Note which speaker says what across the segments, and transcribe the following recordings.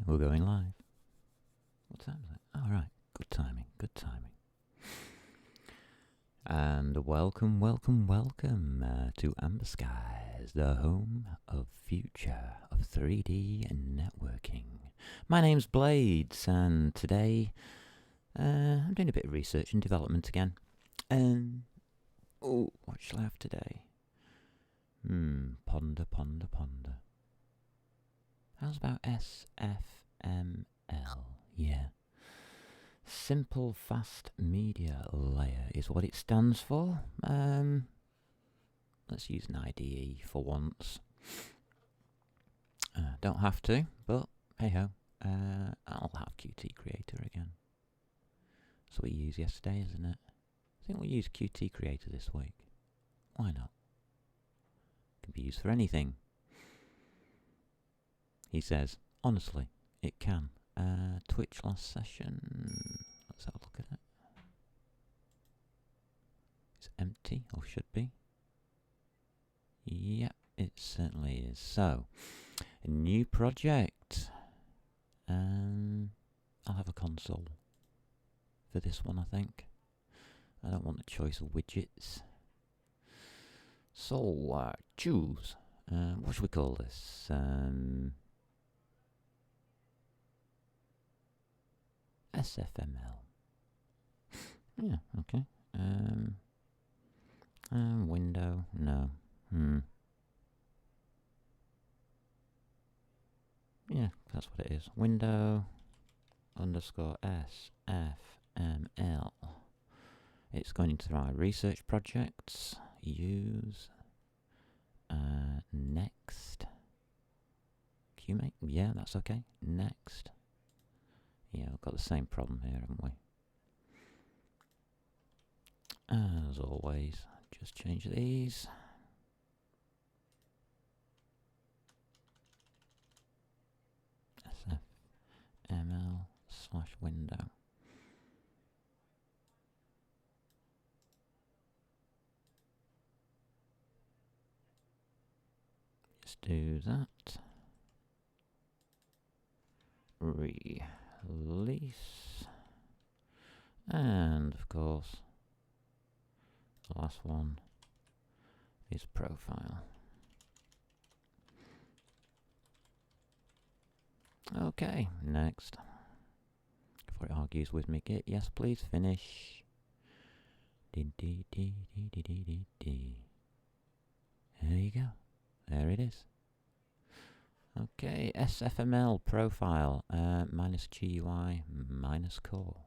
Speaker 1: we're going live. What time is it? All right, good timing, good timing. And welcome to Amberskies, the home of future of 3D and networking. My name's Blades, and today I'm doing a bit of research and development again. What shall I have today? Ponder. How's about SFML? Yeah. Simple Fast Media Layer is what it stands for. Let's use an IDE for once. Don't have to, but hey ho. I'll have Qt Creator again. That's what we used yesterday, isn't it? I think we'll use Qt Creator this week. Why not? Can be used for anything. He says, honestly, it can. Twitch last session. Let's have a look at it. It's empty, or should be. Yep, it certainly is. So, a new project. I'll have a console for this one, I think. I don't want the choice of widgets. So, choose. What should we call this? SFML. Yeah, okay. Window, no. Yeah, that's what it is. Window _ SFML. It's going into our research projects. Use. Next. QMate? Yeah, that's okay. Next. Yeah, we've got the same problem here, haven't we? As always, just change these. SFML/window. Just do that. Release. And of course, the last one is profile. Okay, next. Before it argues with me, git, yes please, finish. There you go. There it is. Okay, SFML profile, -GUI, -core.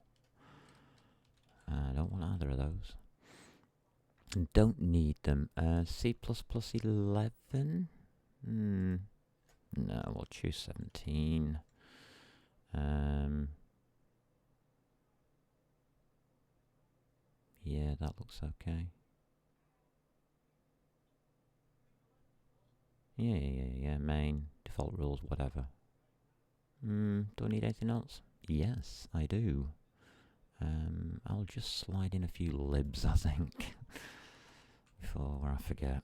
Speaker 1: I don't want either of those. Don't need them. C++11? No, we'll choose 17. Yeah, that looks okay. Yeah, main, default rules, whatever. Do I need anything else? Yes, I do. I'll just slide in a few libs, I think, before I forget.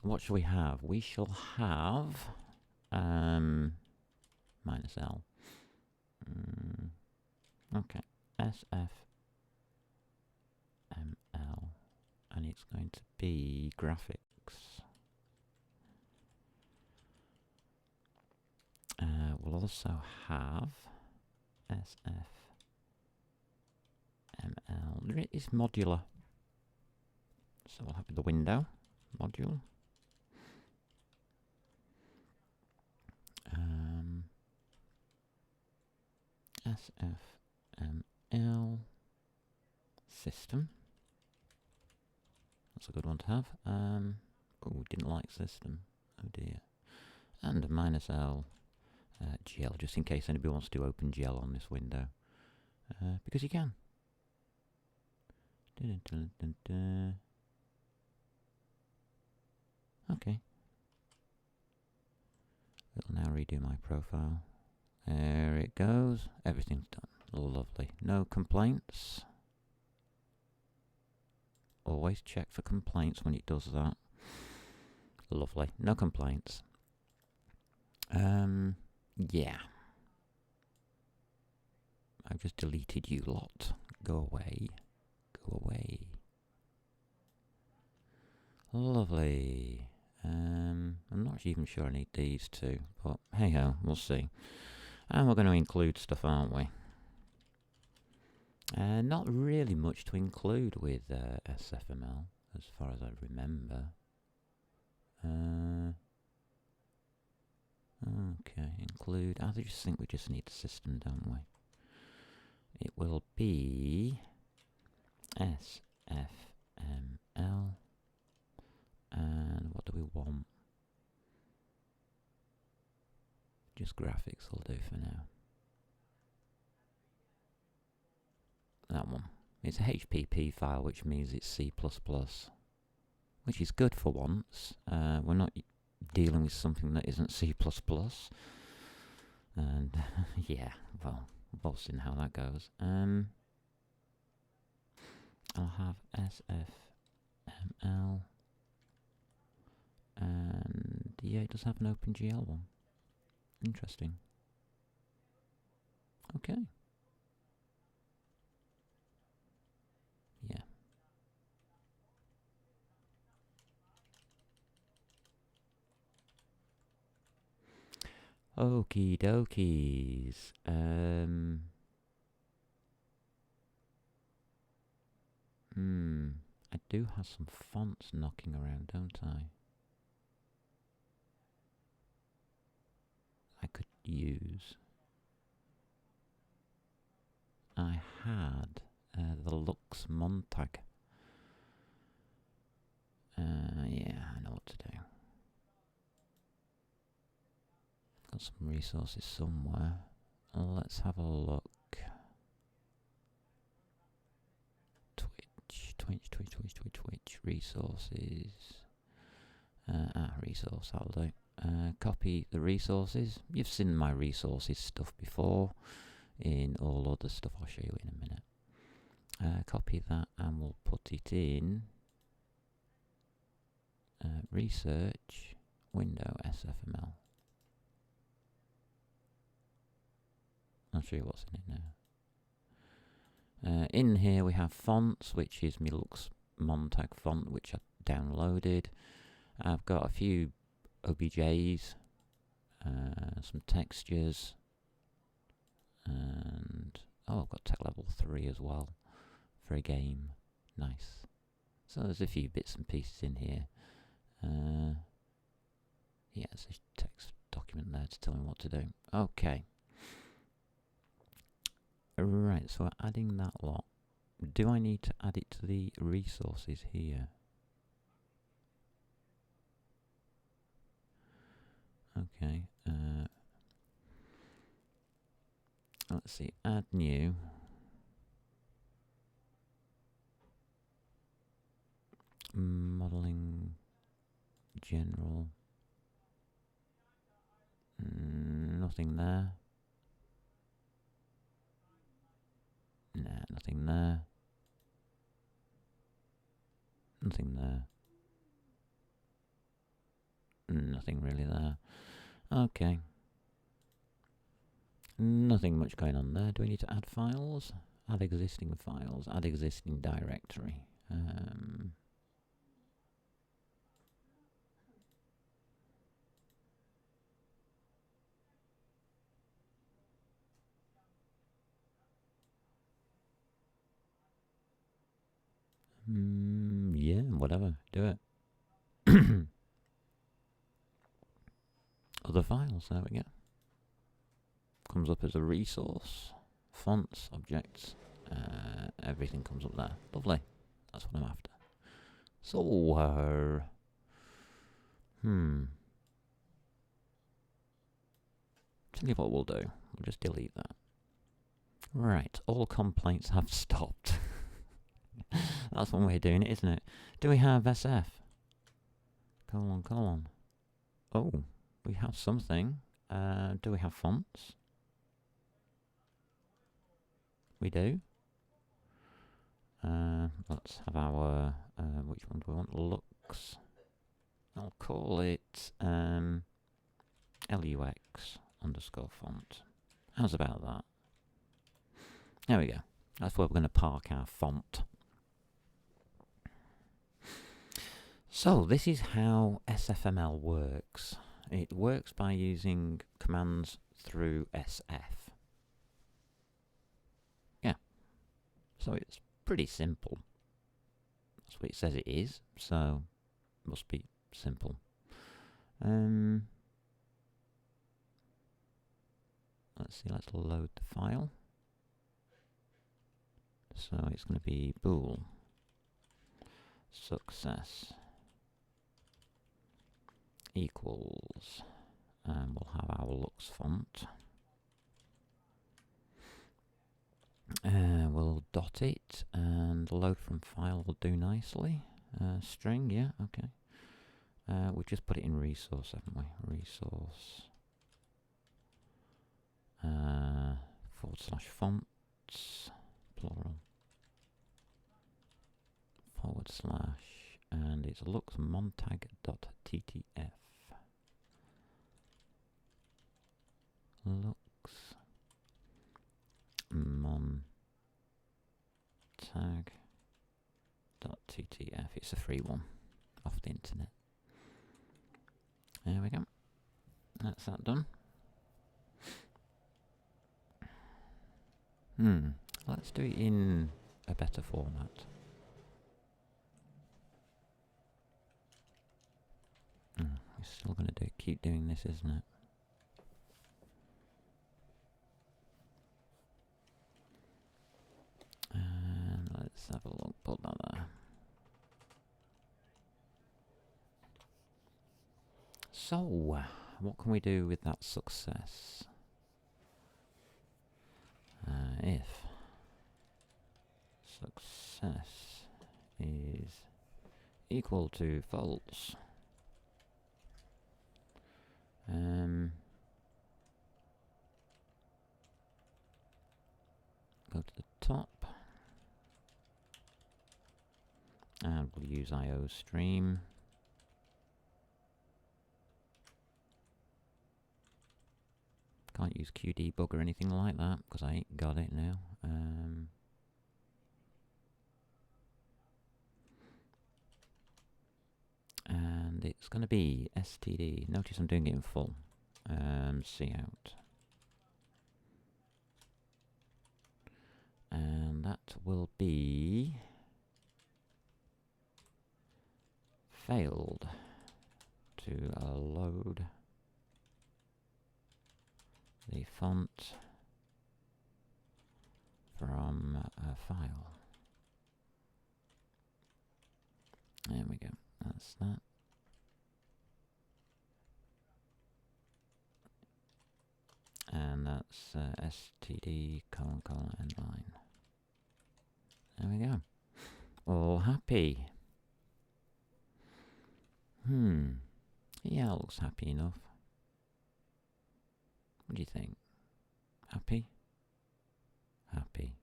Speaker 1: What shall we have? We shall have -L. Okay, SFML, and it's going to be graphics. We'll also have SFML. It is modular, so we'll have the window module. SFML system. That's a good one to have. Didn't like system. Oh dear. And -L GL, just in case anybody wants to do OpenGL on this window. Because you can. Okay. It'll now redo my profile. There it goes. Everything's done. Lovely. No complaints. Always check for complaints when it does that. Lovely. No complaints. Yeah. I've just deleted you lot. Go away. Go away. Lovely. I'm not even sure I need these two, but hey ho, we'll see. And we're going to include stuff, aren't we? Not really much to include with SFML, as far as I remember. Okay, include. I just think we just need the system, don't we? It will be SFML. And what do we want? Just graphics will do for now. That one. It's a HPP file, which means it's C++, which is good for once. We're not dealing with something that isn't C++. And yeah, well, we'll see how that goes. I'll have SFML. And yeah, it does have an OpenGL one. Interesting. Okay. Yeah. Okie dokies. I do have some fonts knocking around, don't I? I could use. I had the Lux Montag. Yeah, I know what to do. Got some resources somewhere. Let's have a look. Twitch, resources. Resource, that'll do. Copy the resources. You've seen my resources stuff before in all other stuff I'll show you in a minute. Copy that and we'll put it in research window SFML. I'll show you what's in it now. In here we have fonts, which is my Lux Montag font, which I downloaded. I've got a few OBJs, some textures, and I've got tech level 3 as well for a game. Nice. So there's a few bits and pieces in here. Yeah, there's a text document there to tell me what to do. Okay. Right, so we're adding that lot. Do I need to add it to the resources here? Okay. Let's see. Add new. Modeling general. Nothing there. Nah, nothing there. Nothing there. Nothing really there. Okay. Nothing much going on there. Do we need to add files? Add existing files. Add existing directory. Yeah, whatever. Do it. Other files. There we go. Comes up as a resource. Fonts, objects. Everything comes up there. Lovely. That's what I'm after. So, tell you what we'll do. We'll just delete that. Right. All complaints have stopped. That's one way of doing it, isn't it? Do we have SF? Colon. Oh, we have something. Do we have fonts? We do. Let's have our, which one do we want? Lux. I'll call it LUX underscore font. How's about that? There we go. That's where we're going to park our font. So this is how SFML works. It works by using commands through SF. Yeah. So it's pretty simple. That's what it says it is, so it must be simple. Let's see, let's load the file. So it's going to be bool success equals, and we'll have our looks font. We'll dot it, and load from file will do nicely. String, yeah, okay. We'll just put it in resource, haven't we? Resource / fonts, plural, / and it's looks montag.ttf. Looks montag.ttf. It's a free one off the internet. There we go. That's that done. Let's do it in a better format. We're still going to keep doing this, isn't it? And let's have a look. Put that there. So, what can we do with that success? If success is equal to false, go to the top, and we'll use IO stream. Can't use QDebug or anything like that because I ain't got it now. And it's going to be std. Notice I'm doing it in full. Cout. And that will be failed to load the font from a file. There we go. That's that. And that's std : endline. There we go. All happy. Yeah, it looks happy enough. What do you think? Happy? Happy.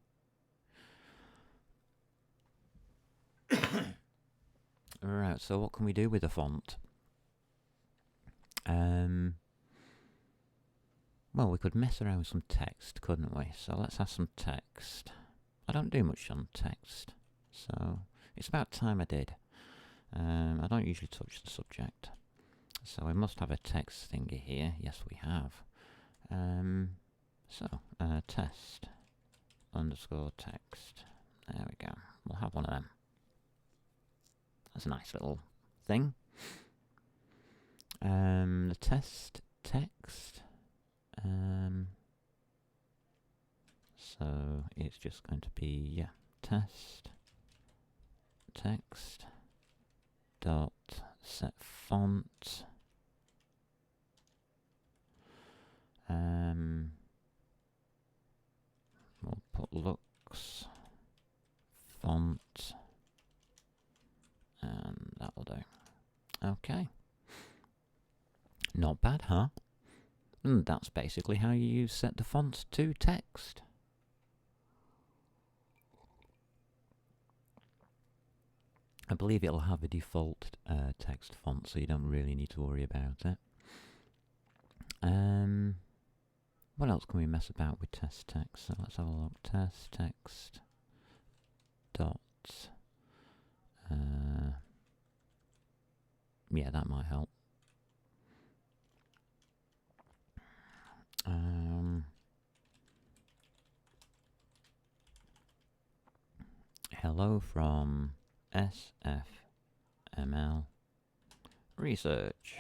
Speaker 1: Right, so what can we do with the font? Well, we could mess around with some text, couldn't we? So let's have some text. I don't do much on text, so it's about time I did. I don't usually touch the subject. So we must have a text thingy here. Yes, we have. Test _ text. There we go. We'll have one of them. That's a nice little thing. The test text. So it's just going to be test text dot set font. We'll put looks font, and that will do. Okay. Not bad, huh? And that's basically how you set the font to text. I believe it'll have a default text font, so you don't really need to worry about it. What else can we mess about with test text? So let's have a look. Test text dot. Yeah, that might help. Hello from SFML Research.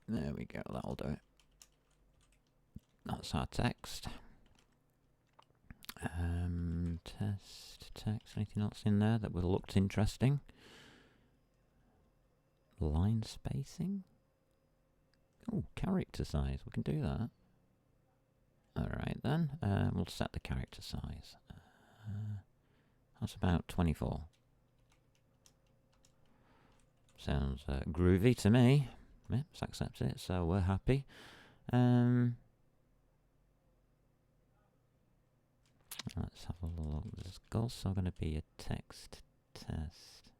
Speaker 1: There we go, that'll do it. That's our text. Test text, anything else in there that would have looked interesting? Line spacing? Oh, character size, we can do that. Alright then, we'll set the character size. That's about 24. Sounds groovy to me. Yeah, let's accept it, so we're happy. Let's have a look. There's also going to be a text test.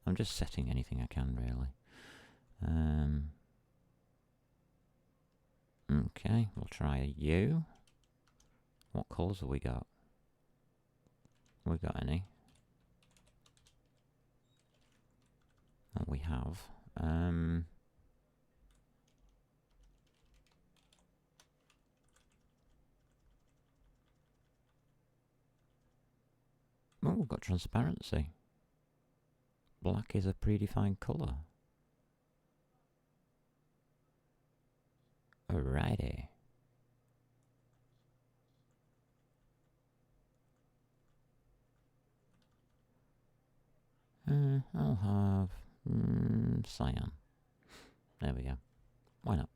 Speaker 1: I'm just setting anything I can, really. Okay, we'll try a U. What colours have we got? Have we got any? Oh, we have. Oh, we've got transparency. Black is a predefined colour. Alrighty. I'll have cyan. There we go. Why not?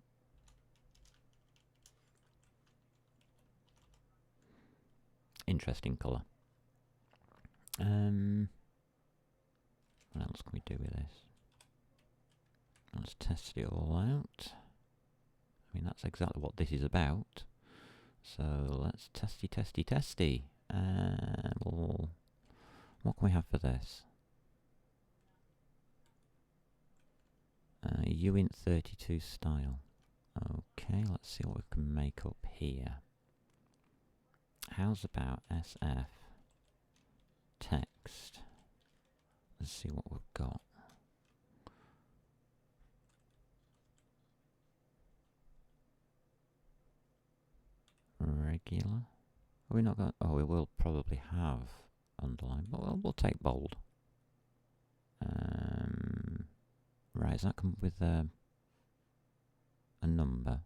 Speaker 1: Interesting colour. What else can we do with this? Let's test it all out. I mean, that's exactly what this is about. So let's testy. What can we have for this? uint32 style. Okay, let's see what we can make up here. How's about SF text? Let's see what we've got. Regular. Are we not got? Oh, we will probably have underline, but we'll take bold. Right, does that come with a number?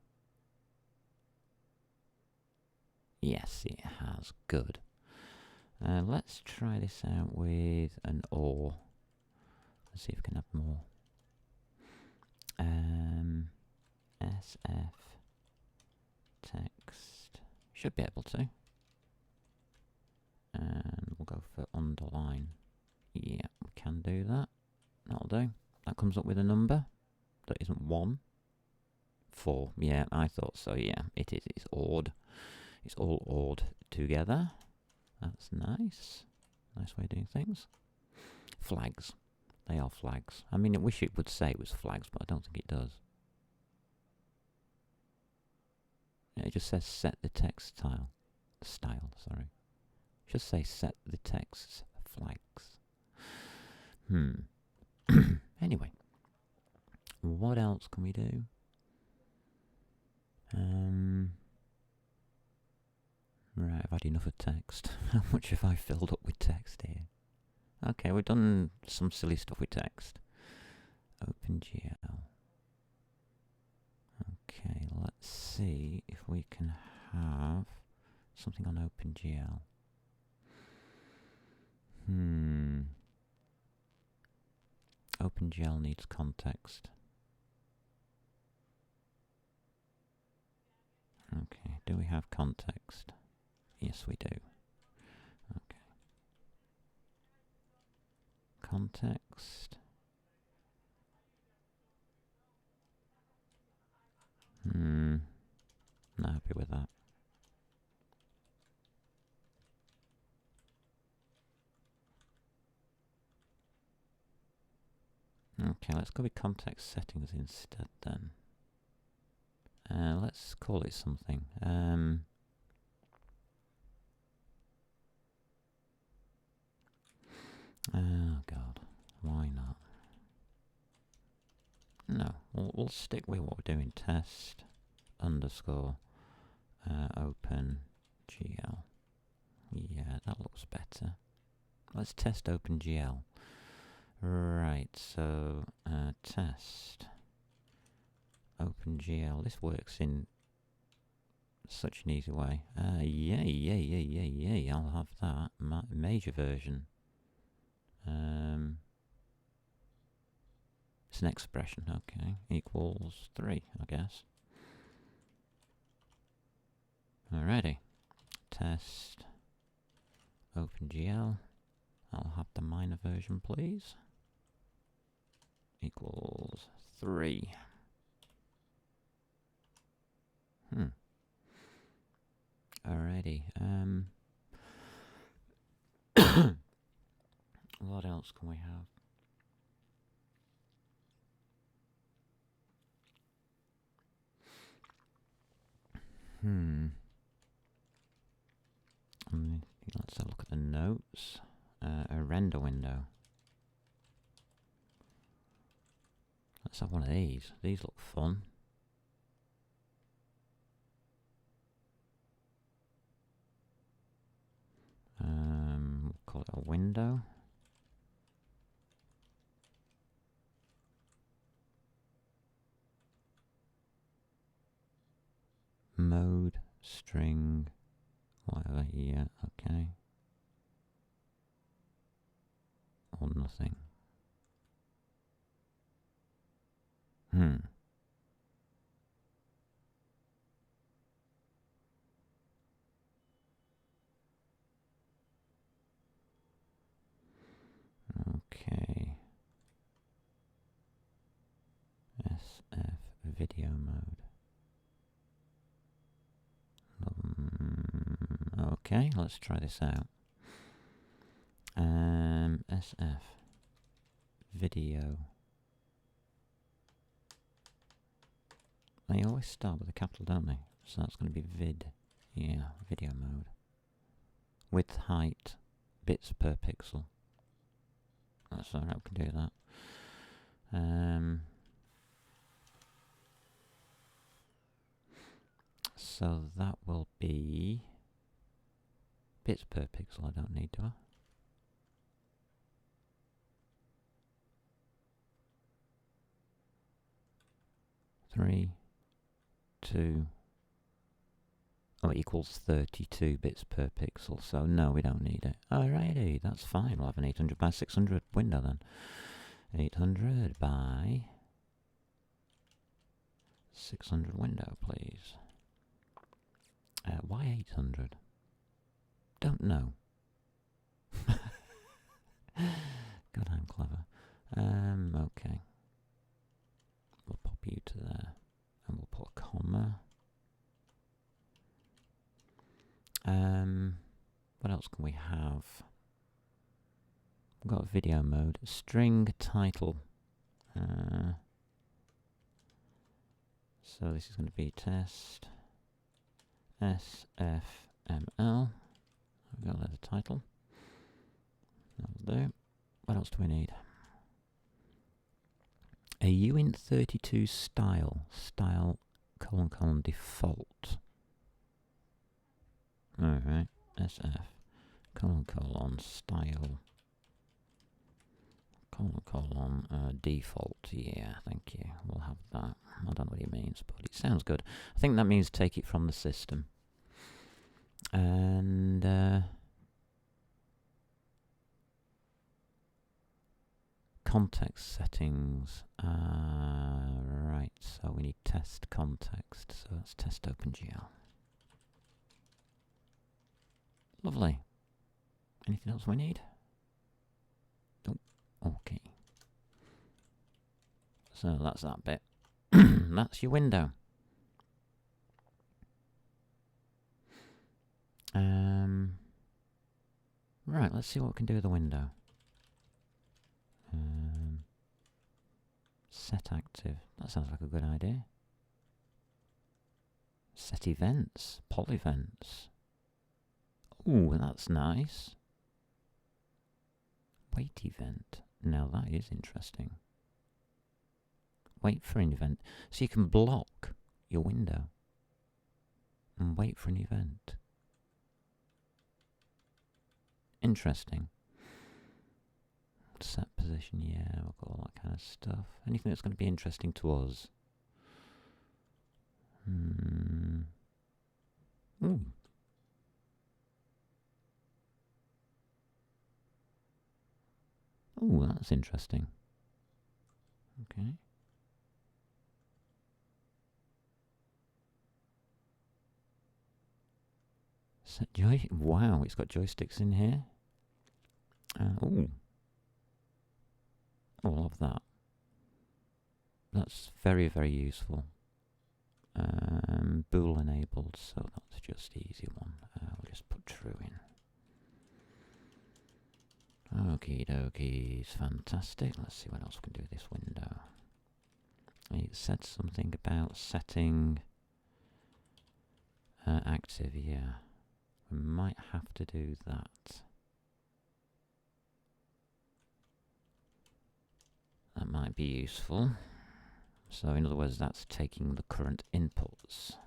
Speaker 1: Yes, it has. Good. Let's try this out with an or. Let's see if we can have more. SF text. Should be able to. And we'll go for underline. Yeah, we can do that. That'll do. That comes up with a number that isn't 1. 4. Yeah, I thought so. Yeah, it is. It's odd. It's all odd together. That's nice. Nice way of doing things. Flags. They are flags. I mean, I wish it would say it was flags, but I don't think it does. Yeah, it just says set the text style. Sorry. It just say set the text flags. Anyway. What else can we do? Right, I've had enough of text. How much have I filled up with text here? Okay, we've done some silly stuff with text. OpenGL. Okay, let's see if we can have something on OpenGL. OpenGL needs context. Okay, do we have context? Yes, we do. Okay. Context. Not happy with that. Okay, let's go with context settings instead then. Let's call it something. Oh God, why not? No, we'll stick with what we're doing. Test underscore OpenGL. Yeah, that looks better. Let's test OpenGL. Right, so test OpenGL. This works in such an easy way. Yay, I'll have that. Major version. It's an expression, okay. Equals 3, I guess. Alrighty. Test OpenGL. I'll have the minor version, please. Equals 3. Alrighty. What else can we have? Let's have a look at the notes. A render window. Let's have one of these. These look fun. We'll call it a window. Mode, string, whatever, yeah, okay. Or nothing. Okay. SF video mode. Okay, let's try this out. SF video. They always start with a capital, don't they? So that's going to be vid. Yeah, video mode. Width, height, bits per pixel. That's alright, we can do that. So that will be bits per pixel. I don't need, do I? Three, 2, equals 32 bits per pixel. So no, we don't need it. Alrighty, that's fine. We'll have an 800 by 600 window then. 800 by 600 window, please. Why 800? Don't know. God, I'm clever. Okay. We'll pop you to there. And we'll put a comma. What else can we have? We've got video mode. String title. So this is going to be test SFML. We've got the title. That'll do. What else do we need? A uint32 style. Style : default. Alright. SF : style : default. Yeah, thank you. We'll have that. I don't know what it means, but it sounds good. I think that means take it from the system. And context settings. Right, so we need test context. So let's test OpenGL. Lovely. Anything else we need? Oh, okay. So that's that bit. That's your window. Right, let's see what we can do with the window. Set active. That sounds like a good idea. Set events, poll events. Ooh, that's nice. Wait event. Now that is interesting. Wait for an event. So you can block your window and wait for an event. Interesting. Set position, yeah, we've got all that kind of stuff. Anything that's going to be interesting to us? Ooh. Ooh, that's interesting. Okay. Set joy. Wow, it's got joysticks in here. Ooh. I love that. That's very, very useful. Bool enabled, so that's just the easy one. We'll just put true in. Okie dokies, fantastic. Let's see what else we can do with this window. It said something about setting active, yeah. We might have to do that. That might be useful. So in other words, that's taking the current inputs.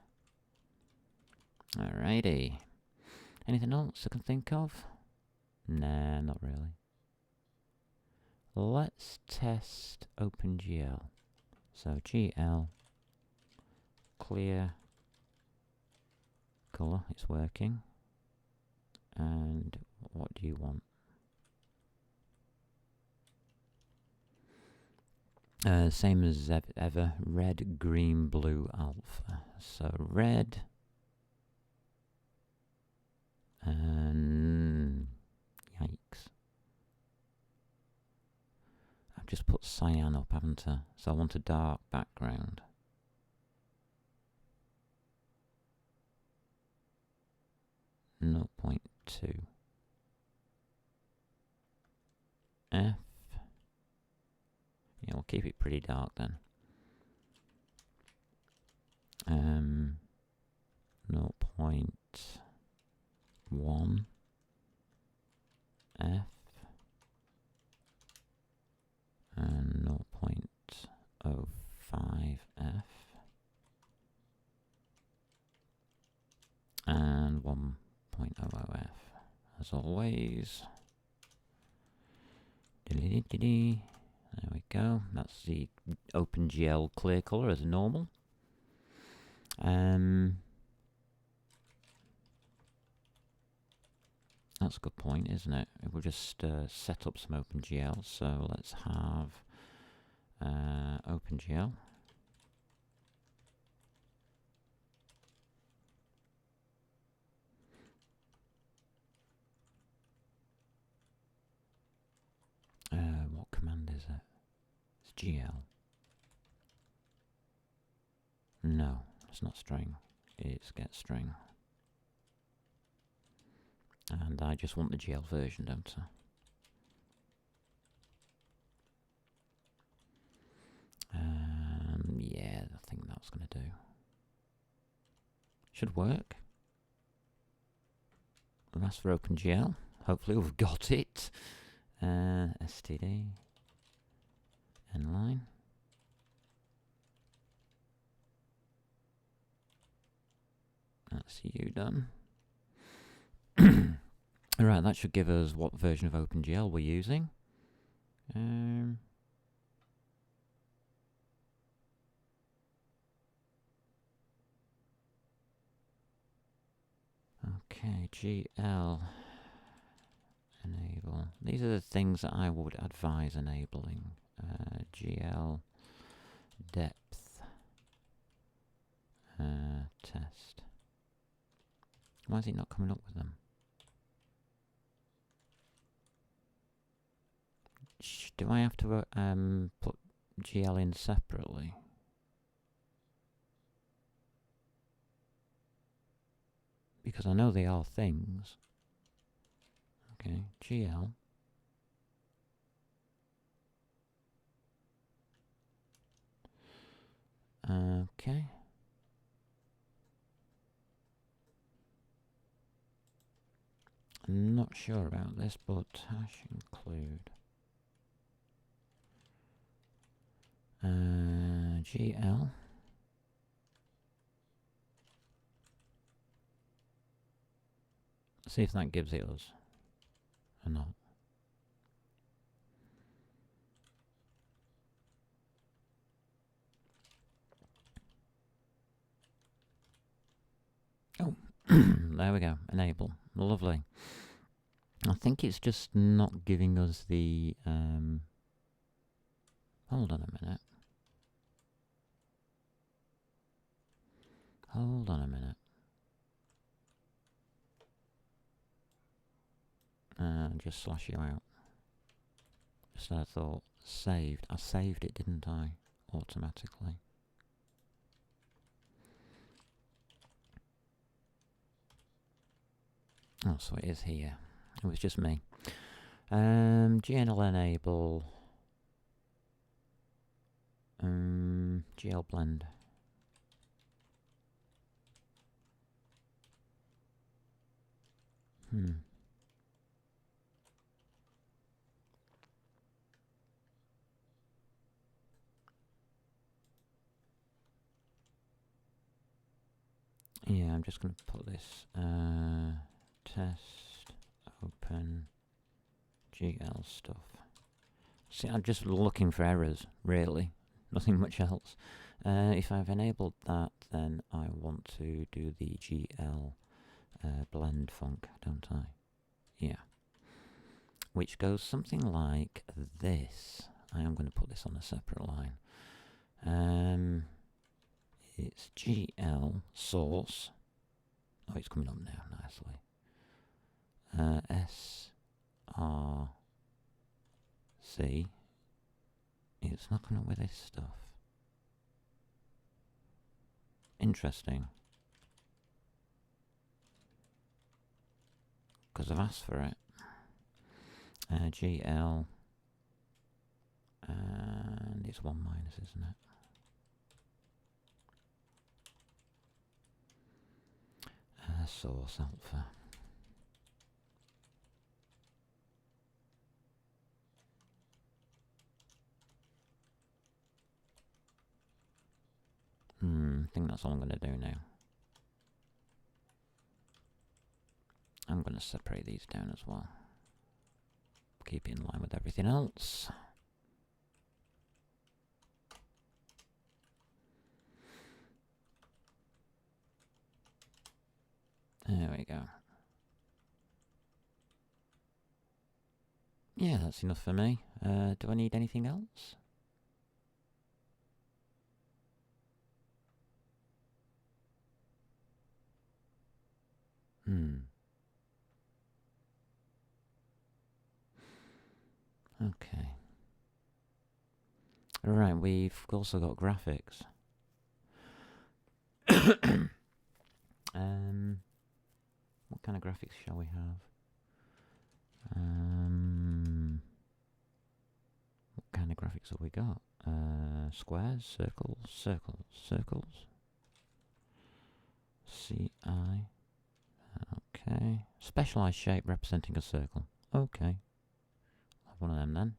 Speaker 1: Alrighty. Anything else I can think of? Nah, not really. Let's test OpenGL. So GL, clear, color, it's working. And what do you want? Same as ever, red, green, blue, alpha. So red, and yikes. I've just put cyan up, haven't I? So I want a dark background. No 0.2. F. Yeah, we'll keep it pretty dark then. 0.1 F and 0.05 F and 1.00 F as always. There we go. That's the OpenGL clear color as normal. That's a good point, isn't it? We'll just set up some OpenGL. So let's have OpenGL. What command is it? It's GL. No, it's not string. It's get string. And I just want the GL version, don't I? Yeah, I think that's going to do. Should work. We've asked for OpenGL. Hopefully we've got it. STD. Inline. That's you done. Alright, that should give us what version of OpenGL we're using. Okay, GL enable. These are the things that I would advise enabling. GL depth test. Why is it not coming up with them? Do I have to put GL in separately? Because I know they are things. Okay, GL. Okay. not sure about this, but hash include GL. See if that gives it us or not. Oh, there we go. Enable. Lovely. I think it's just not giving us the... hold on a minute. Hold on a minute. Just slash you out. Just I thought, saved. I saved it, didn't I? Automatically. Oh, so it is here. It was just me. GNL enable. GL blend. Yeah, I'm just going to put this test open GL stuff. See, I'm just looking for errors, really. Nothing much else. If I've enabled that, then I want to do the GL blend func, don't I? Yeah. Which goes something like this. I am going to put this on a separate line. It's GL source. Oh, it's coming up now nicely. SRC. It's not coming up with this stuff. Interesting. Because I've asked for it. GL. And it's 1 minus, isn't it? Source alpha. I think that's all I'm going to do now. I'm going to separate these down as well. Keep it in line with everything else. There we go. Yeah, that's enough for me. Do I need anything else? Okay. Right, we've also got graphics. What kind of graphics shall we have? What kind of graphics have we got? Squares, circles, circles, circles. CI. Okay. Specialized shape representing a circle. Okay. I'll have one of them then.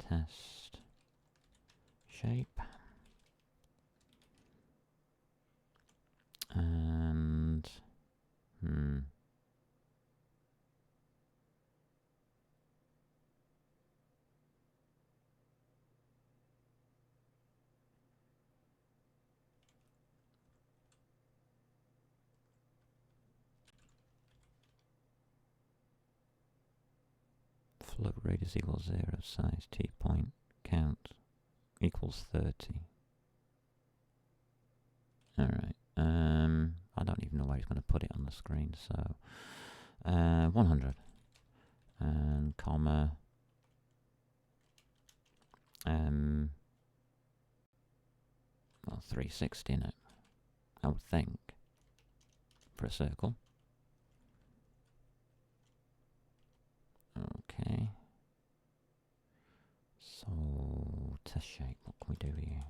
Speaker 1: Test shape. And float radius equals 0, size t point, count equals 30. Alright, I don't even know where he's going to put it on the screen, so 100 and comma well, 360 in it, I would think, for a circle. Okay. So, test shape, what can we do here?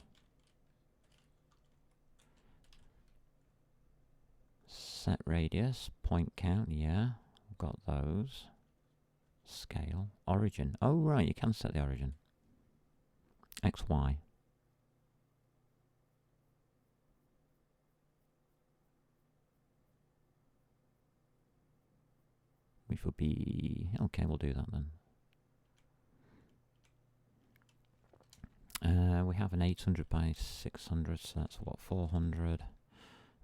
Speaker 1: Set radius, point count, yeah. We've got those. Scale, origin. Oh, right, you can set the origin. X, Y. Which would be... Okay, we'll do that then. We have an 800 by 600, so that's what, 400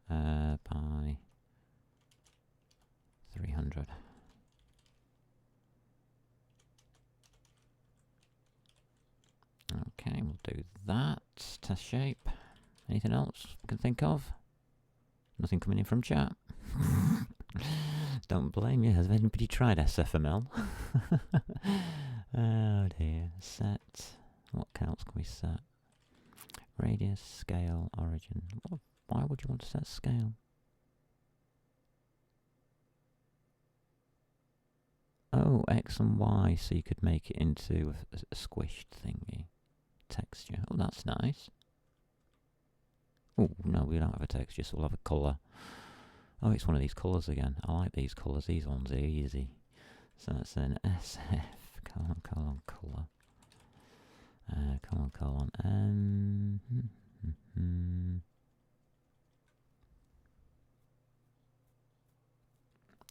Speaker 1: by 300. Okay, we'll do that. Test shape. Anything else we can think of? Nothing coming in from chat. Don't blame you. Has anybody tried SFML? Oh dear. Set. What else can we set? Radius, scale, origin. Why would you want to set scale? Oh, X and Y, so you could make it into a squished thingy. Texture. Oh, that's nice. Oh, no, we don't have a texture, so we'll have a colour. Oh, it's one of these colours again. I like these colours. These ones are easy. So that's an SF, colon, colour. Colon.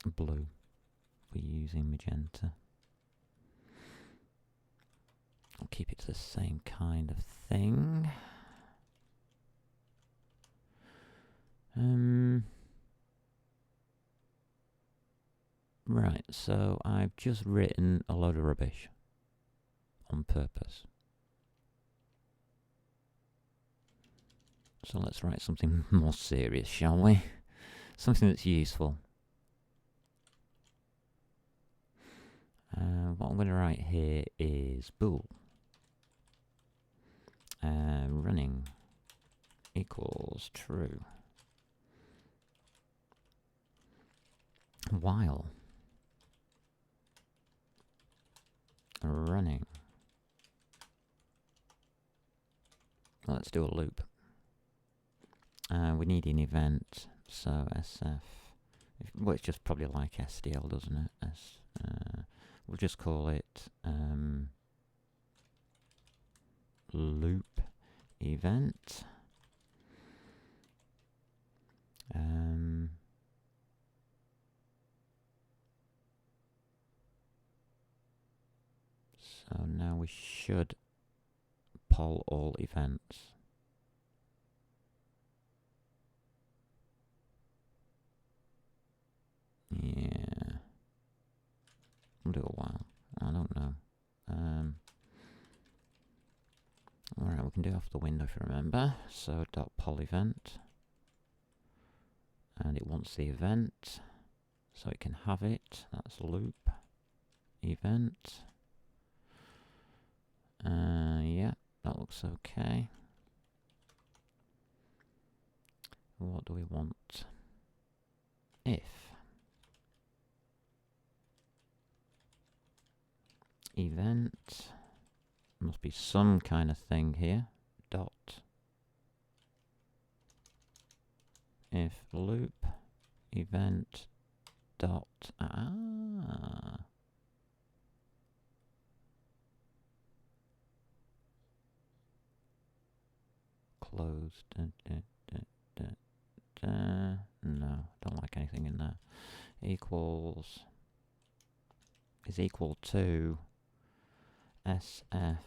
Speaker 1: Blue. We're using magenta. I'll keep it to the same kind of thing. Right, so I've just written a load of rubbish on purpose. So let's write something more serious, shall we? Something that's useful. What I'm going to write here is bool. Running equals true. While running. Let's do a loop. We need an event, so SF. Well, it's just probably like SDL, doesn't it? We'll just call it loop event. So now we should poll all events. Yeah. We'll do a while. I don't know. Alright, we can do it off the window if you remember. So dot poll event. And it wants the event. So it can have it. That's loop event. Yeah, that looks okay. What do we want? If event must be some kind of thing here. Dot if loop event dot closed. No, don't like anything in there. Equals is equal to SF.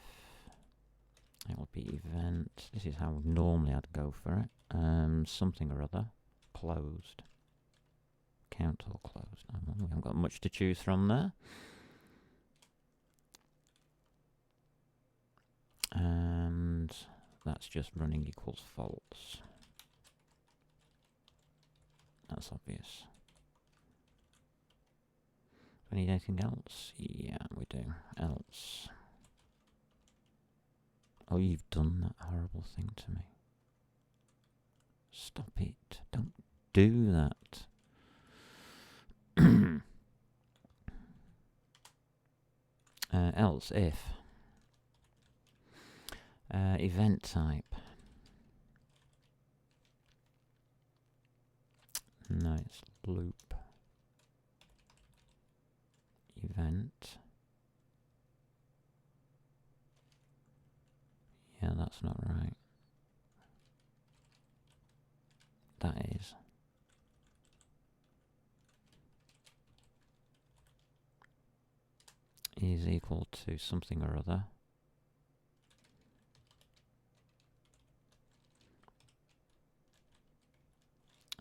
Speaker 1: It will be event. This is how normally I'd go for it. Something or other. Closed. Count or closed. We haven't got much to choose from there. And that's just running equals false. That's obvious. Do we need anything else? Yeah, we do. Else. Oh, you've done that horrible thing to me. Stop it. Don't do that. Else if event type. No, it's loop event. Yeah, that's not right. That is equal to something or other.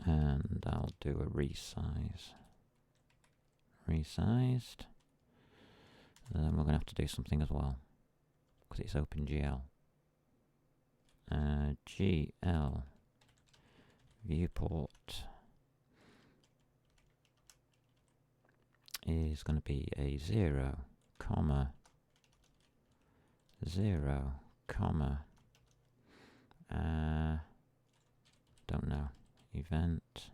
Speaker 1: And I'll do a resize. Resized. And then we're going to have to do something as well, because it's OpenGL. GL viewport is going to be a 0, 0, don't know, event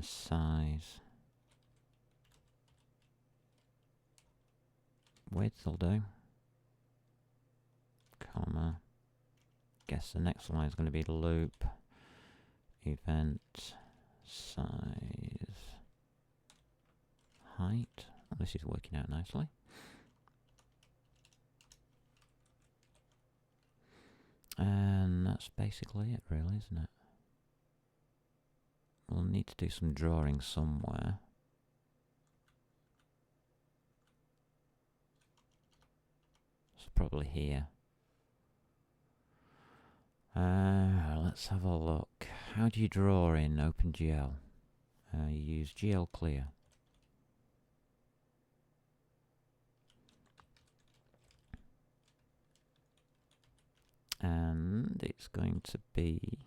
Speaker 1: size width will do, comma, guess the next line is going to be loop event size height. Well, this is working out nicely. And that's basically it, really, isn't it? We'll need to do some drawing somewhere. It's probably here. Let's have a look. How do you draw in OpenGL? You use GL Clear. And it's going to be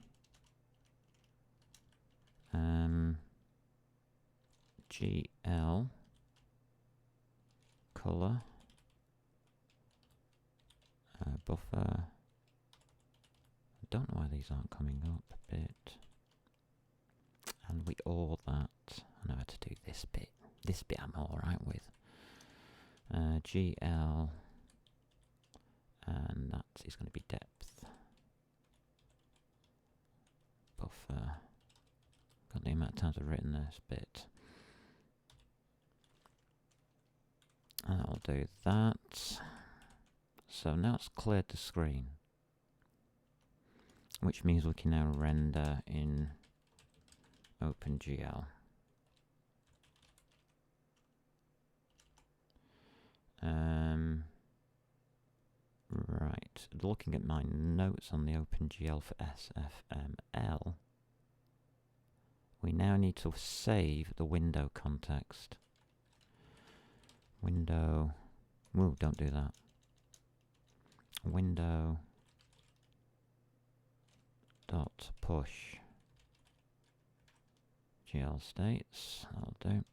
Speaker 1: GL color buffer. I don't know why these aren't coming up a bit. And we all that. I know how to do this bit. This bit I'm alright with. GL, and that is going to be depth. Buffer. Got the amount of times I've written this bit. And I'll do that. So now it's cleared the screen, which means we can now render in OpenGL. Right, looking at my notes on the OpenGL for SFML, we now need to save the window context. Window, whoa, don't do that. Window dot push GL states, that'll do.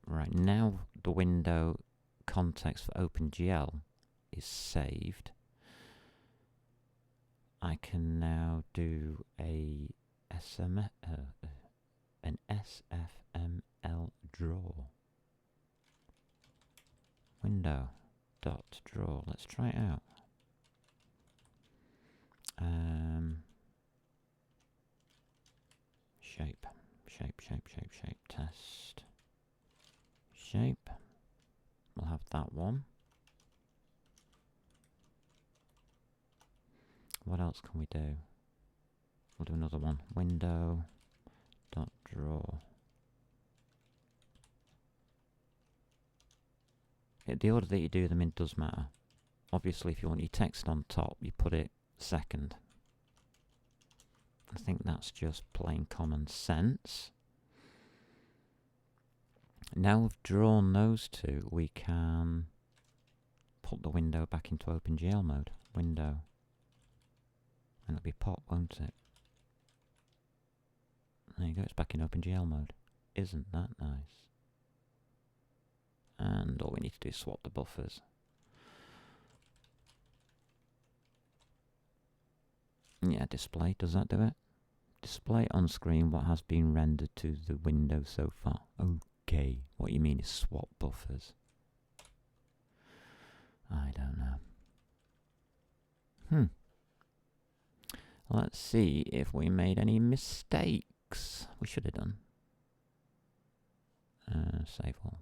Speaker 1: Right, now the window context for OpenGL is saved. I can now do an SFML draw. Window dot draw. Let's try it out. Shape, test. Shape. We'll have that one. What else can we do? We'll do another one. Window dot draw. The order that you do them in does matter. Obviously, if you want your text on top, you put it second. I think that's just plain common sense. Now we've drawn those two, we can put the window back into OpenGL mode. Window. And it'll be pop, won't it? There you go, it's back in OpenGL mode. Isn't that nice? And all we need to do is swap the buffers. Yeah, display, does that do it? Display on screen what has been rendered to the window so far. Okay, what you mean is swap buffers. I don't know. Let's see if we made any mistakes. We should have done. Save all.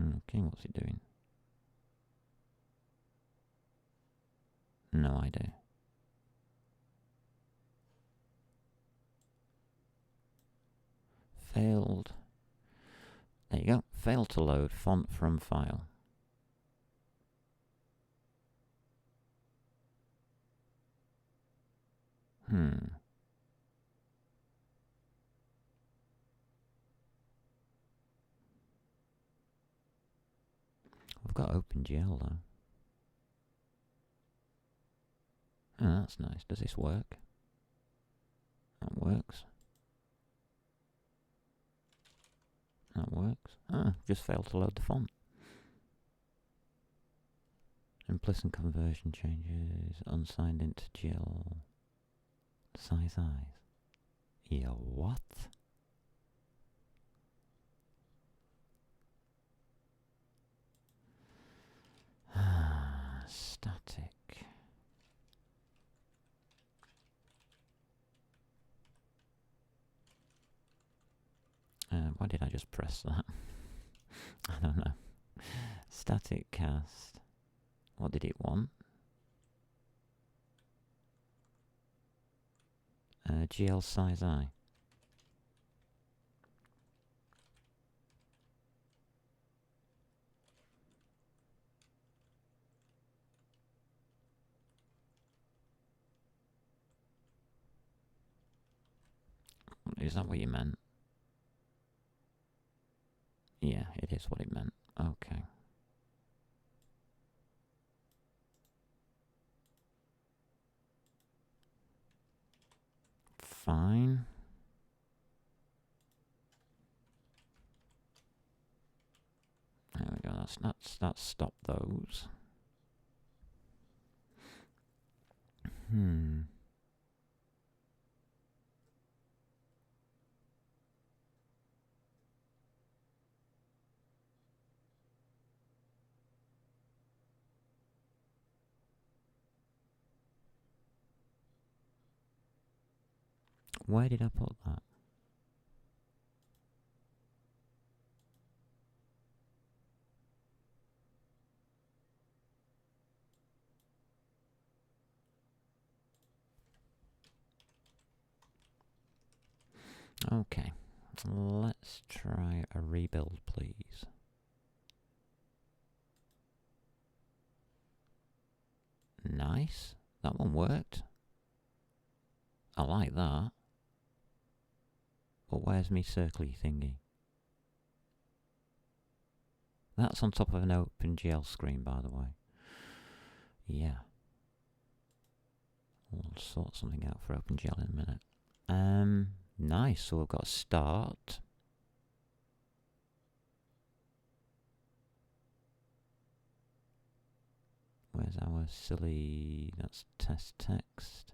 Speaker 1: Okay, what's he doing? No idea. Failed. There you go. Failed to load font from file. We've got OpenGL though. Oh, that's nice. Does this work? That works. That works. Ah, just failed to load the font. Implicit conversion changes. Unsigned int GL. Size eyes. Yeah, what? Static. Why did I just press that? I don't know. Static cast. What did it want? GL size I. Is that what you meant? Yeah, it is what it meant. Okay. Fine. There we go. That's stop those. Where did I put that? Okay. Let's try a rebuild, please. Nice. That one worked. I like that. But where's me circly thingy? That's on top of an OpenGL screen, by the way. Yeah. We'll sort something out for OpenGL in a minute. Nice. So we've got a start. Where's our silly... That's test text.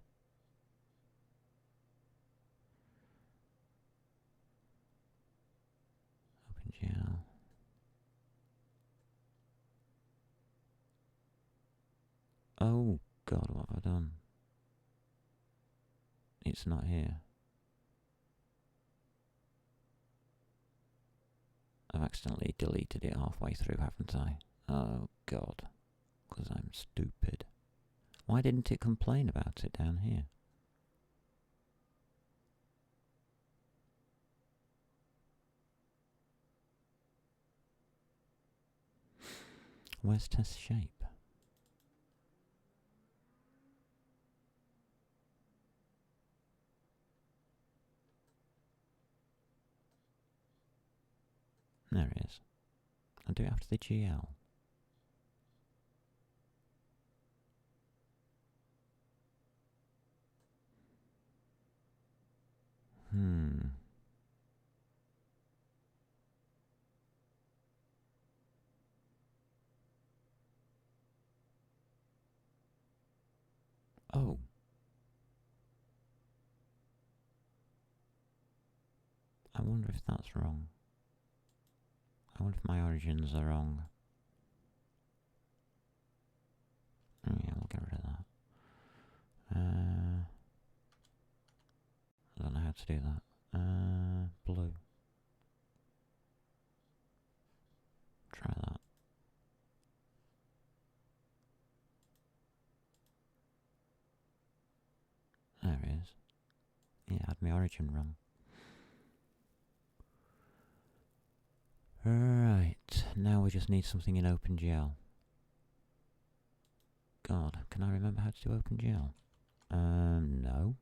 Speaker 1: OpenGL. Oh, God, what have I done? It's not here. I've accidentally deleted it halfway through, haven't I? Oh, God. Because I'm stupid. Why didn't it complain about it down here? Where's test shape? There it is. I'll do it after the GL. Oh. I wonder if that's wrong. I wonder if my origins are wrong. Oh, yeah, we'll get rid of that. I don't know how to do that. Blue. Try that. There it is. Yeah, I had my origin wrong. Right, now we just need something in OpenGL. God, can I remember how to do OpenGL? No.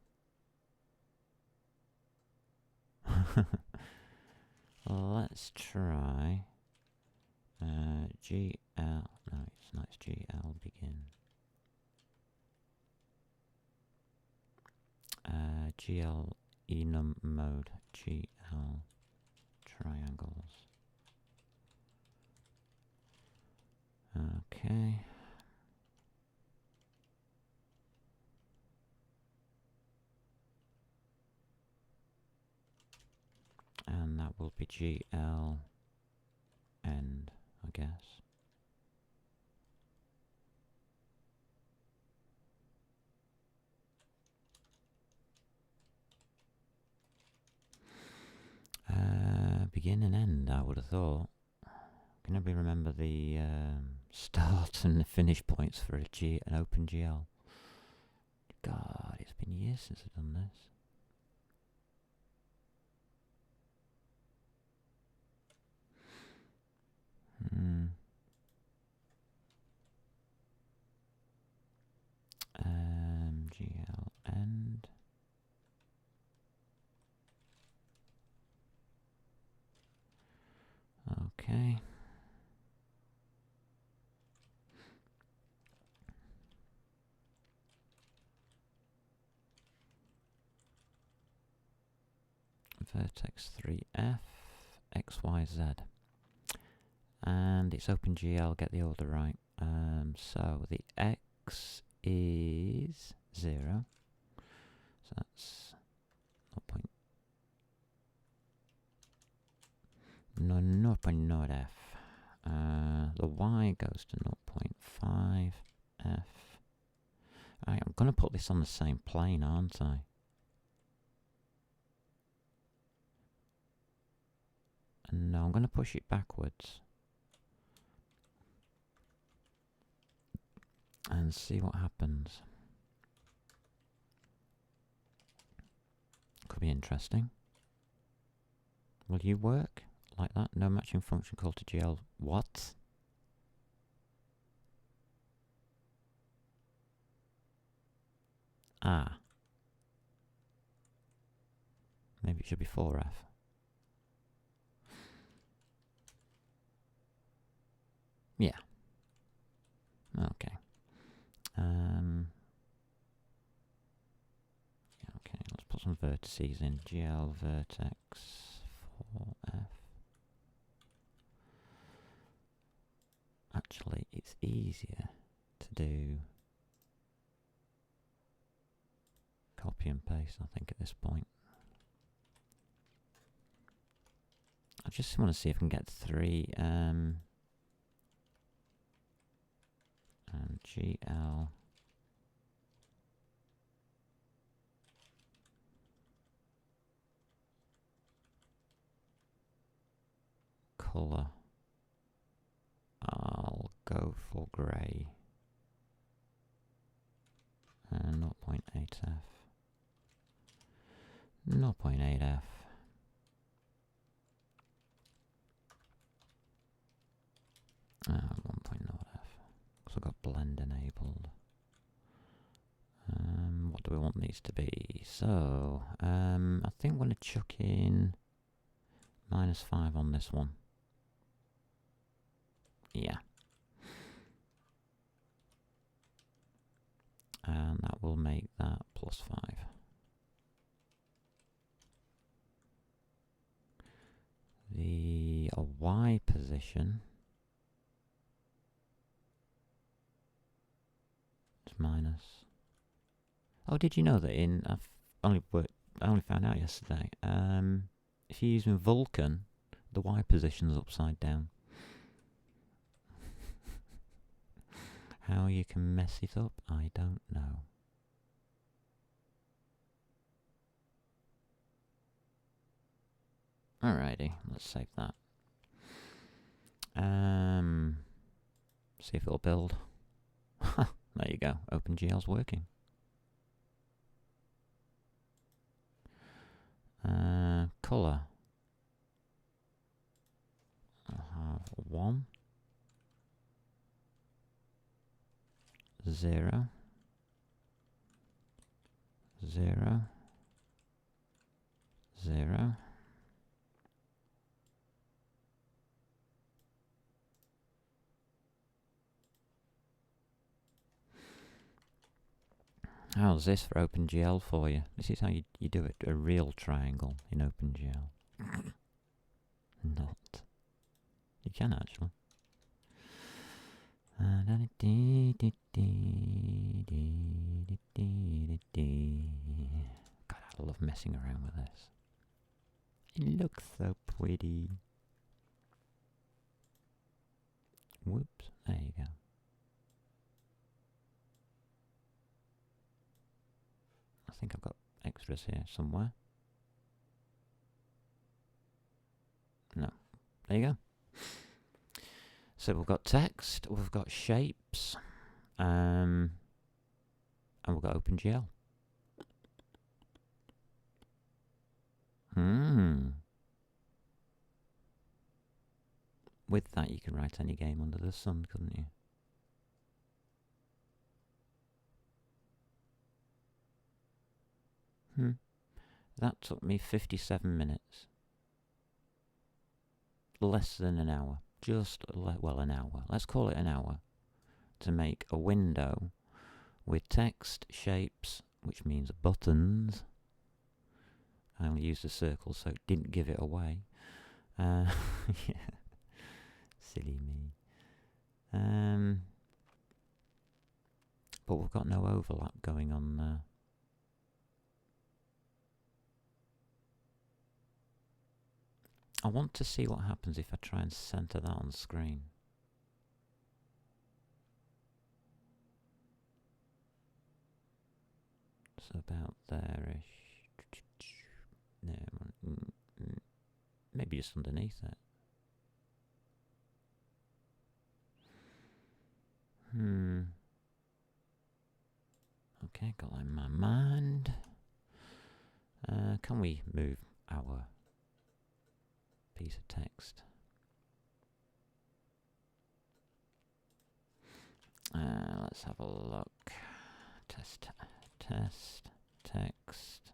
Speaker 1: Let's try GL. No, it's not. It's GL begin. GL enum mode. GL triangles. Okay. And that will be GL end, I guess. Begin and end, I would have thought. Can anybody remember the start and the finish points for an OpenGL? God, it's been years since I've done this. GL end. Okay. Vertex 3F, XYZ. And it's OpenGL, get the order right. So the X is 0. So that's 0.0 F. The Y goes to 0.5 F. Right, I'm going to put this on the same plane, aren't I? And no, I'm going to push it backwards. And see what happens. Could be interesting. Will you work like that? No matching function called to GL. What? Ah. Maybe it should be 4F. Yeah. Okay. Okay, let's put some vertices in. GL vertex 4F. Actually, it's easier to do copy and paste, I think, at this point. I just want to see if I can get 3 and GL color. I'll go for grey. 0.8F. 0.8F. 1.0F. Because I've got blend enabled. What do we want these to be? So, I think I'm going to chuck in -5 on this one. Yeah. And that will make that +5. The Y position is minus. Oh, did you know that I only found out yesterday. If you're using Vulkan, The Y position's upside down. How you can mess it up, I don't know. Alrighty, let's save that. See if it'll build. There you go, OpenGL's working. Colour. I'll have 1, 0, 0, 0. How's this for OpenGL for you? This is how you do it, a real triangle in OpenGL. Not. You can actually. God, I love messing around with this. It looks so pretty. Whoops, there you go. I think I've got extras here somewhere. No, there you go. So we've got text, we've got shapes, and we've got OpenGL. With that, you can write any game under the sun, couldn't you? That took me 57 minutes. Less than an hour. Just, well, an hour. Let's call it an hour. To make a window with text, shapes, which means buttons. I only used a circle, so it didn't give it away. Yeah. Silly me. But we've got no overlap going on there. I want to see what happens if I try and center that on screen. So about there-ish. No, maybe just underneath it. Okay, got that in my mind. Can we move our piece of text? Let's have a look. Test text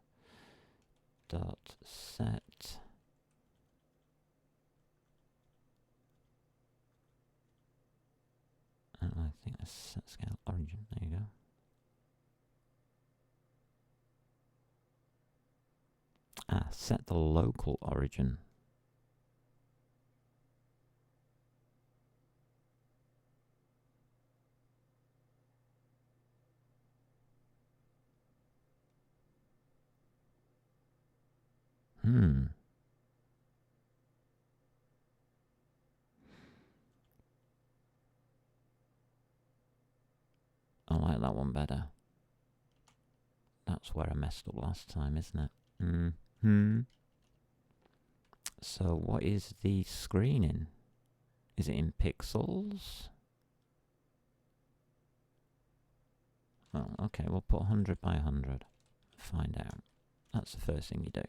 Speaker 1: dot set. I think that's set scale origin. There you go. Set the local origin. I like that one better. That's where I messed up last time, isn't it? So what is the screen in? Is it in pixels? Oh, okay, we'll put 100 by 100. Find out. That's the first thing you do.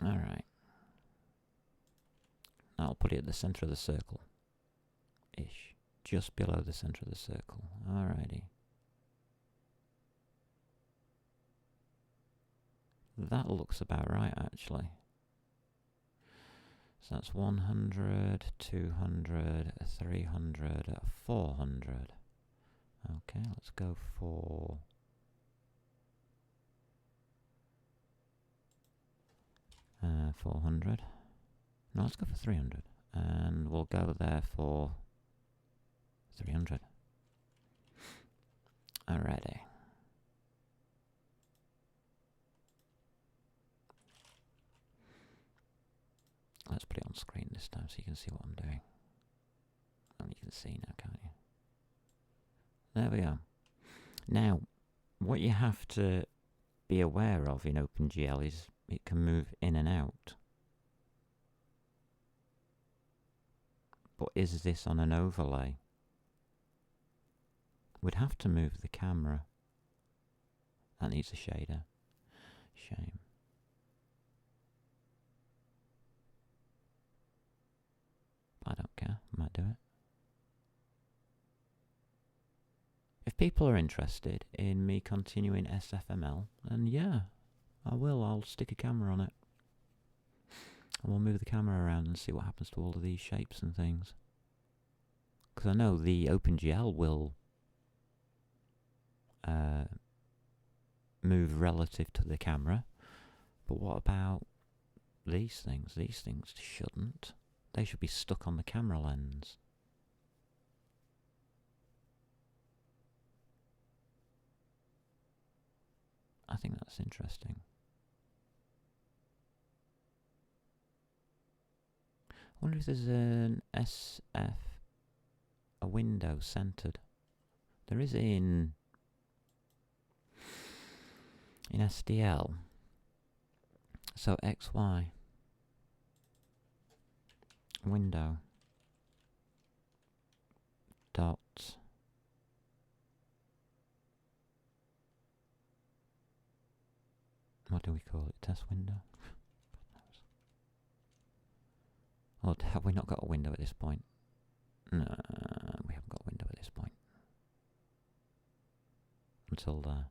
Speaker 1: Alright. I'll put it at the center of the circle. Ish. Just below the center of the circle. Alrighty. That looks about right, actually. So that's 100, 200, 300, 400. Okay, let's go for 400. No, let's go for 300. And we'll go there for 300. Alrighty. Let's put it on screen this time so you can see what I'm doing. Oh, you can see now, can't you? There we go. Now, what you have to be aware of in OpenGL is it can move in and out. But is this on an overlay? We'd have to move the camera. That needs a shader. Shame. I don't care. I might do it. If people are interested in me continuing SFML, then yeah, I will. I'll stick a camera on it. And we'll move the camera around and see what happens to all of these shapes and things. Because I know the OpenGL will move relative to the camera. But what about these things? These things shouldn't. They should be stuck on the camera lens. I think that's interesting. I wonder if there's an a window centered. There is in SDL. So XY window dot what do we call it? Test window? Or have we not got a window at this point? No, we haven't got a window at this point. Until there.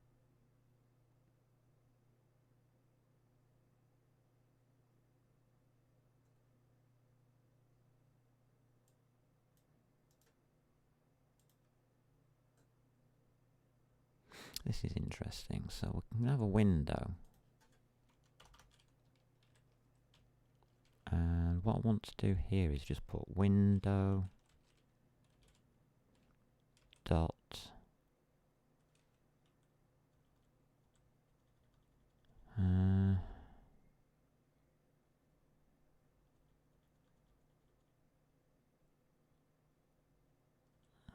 Speaker 1: This is interesting. So we can have a window. And what I want to do here is just put window dot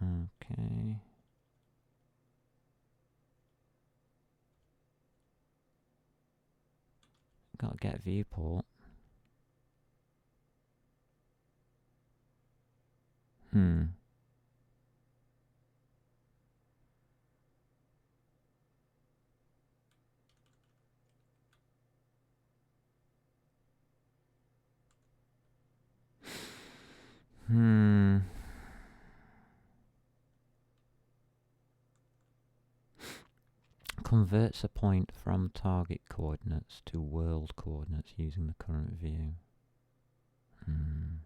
Speaker 1: okay. Got to get viewport. Converts a point from target coordinates to world coordinates using the current view. I'm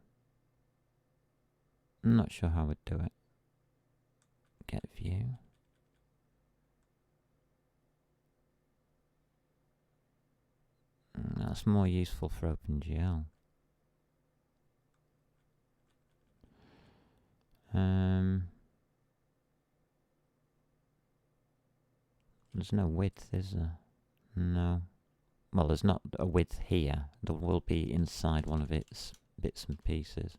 Speaker 1: not sure how I would do it. Get view. That's more useful for OpenGL. There's no width, is there? No. Well, there's not a width here. There will be inside one of its bits and pieces.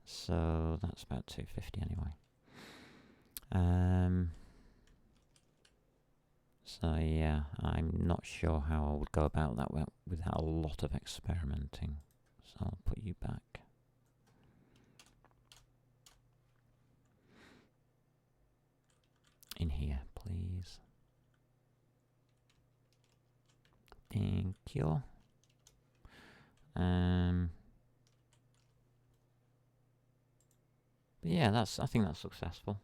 Speaker 1: So that's about 250 anyway. So yeah, I'm not sure how I would go about that without a lot of experimenting. So I'll put you back. In here, please. Thank you. But yeah, I think that's successful.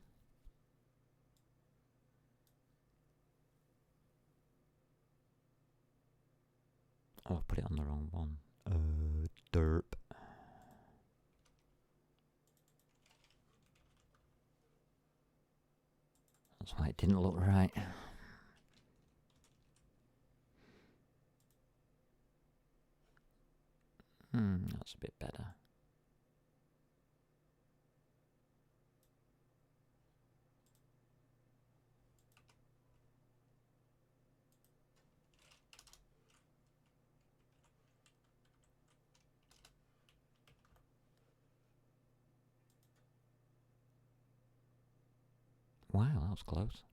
Speaker 1: Oh, I put it on the wrong one. Derp. That's why it didn't look right. That's a bit better. Wow, that was close.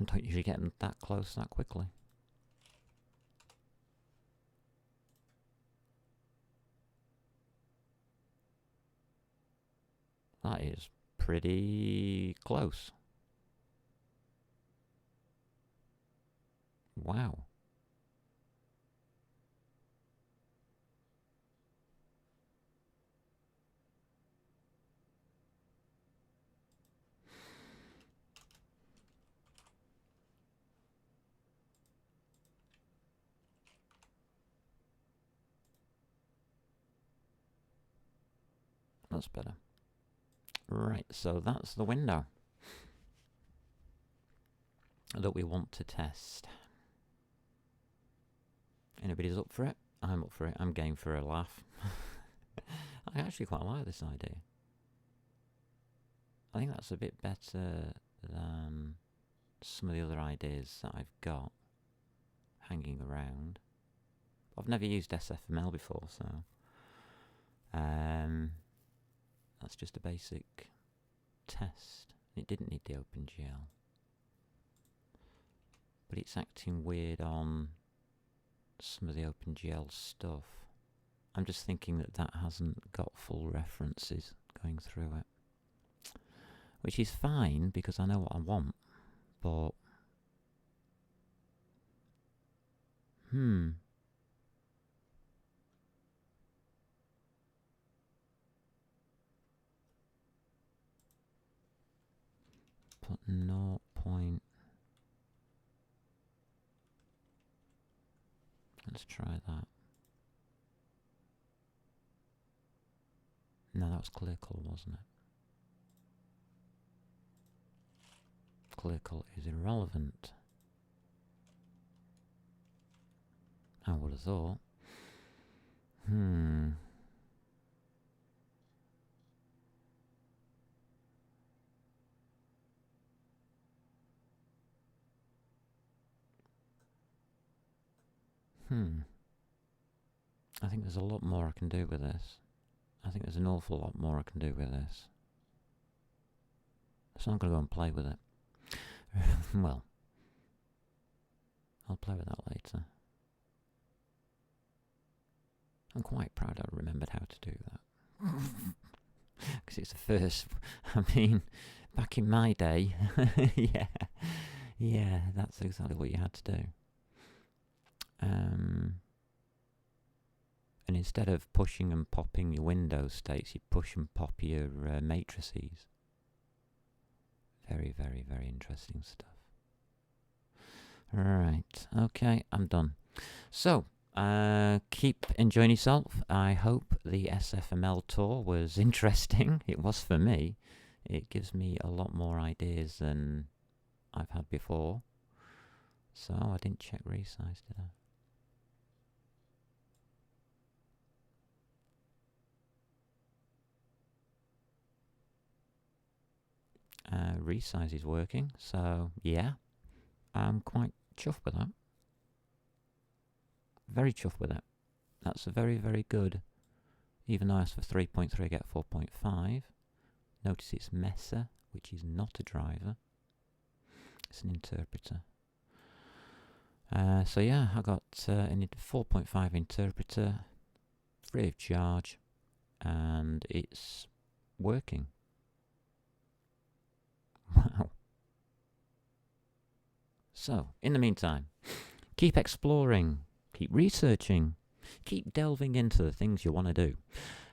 Speaker 1: I don't usually get them that close that quickly. That is pretty close. Wow. That's better. Right, so that's the window that we want to test. Anybody's up for it? I'm up for it. I'm game for a laugh. I actually quite like this idea. I think that's a bit better than some of the other ideas that I've got hanging around. I've never used SFML before, so that's just a basic test. It didn't need the OpenGL, but it's acting weird on some of the OpenGL stuff. I'm just thinking that that hasn't got full references going through it, which is fine because I know what I want, but put 0 point. Let's try that. No, that was clear colour, wasn't it? Clear colour is irrelevant. I would have thought. I think there's a lot more I can do with this. I think there's an awful lot more I can do with this. So I'm going to go and play with it. Well, I'll play with that later. I'm quite proud I remembered how to do that. Because it's the first, I mean, back in my day, yeah, that's exactly what you had to do. And instead of pushing and popping your Windows states, you'd push and pop your matrices. Very, very, very interesting stuff. Right, okay, I'm done. So, keep enjoying yourself. I hope the SFML tour was interesting. It was for me. It gives me a lot more ideas than I've had before. So, I didn't check resize, did I? Resize is working, so yeah, I'm quite chuffed with that. Very chuffed with it. That's a very, very good. Even though I asked for 3.3, I get 4.5. Notice it's Mesa, which is not a driver. It's an interpreter. So yeah, I got a 4.5 interpreter, free of charge, and it's working. Wow. So, in the meantime, keep exploring, keep researching, keep delving into the things you want to do,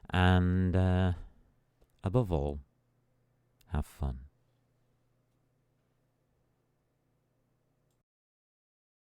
Speaker 1: and above all, have fun.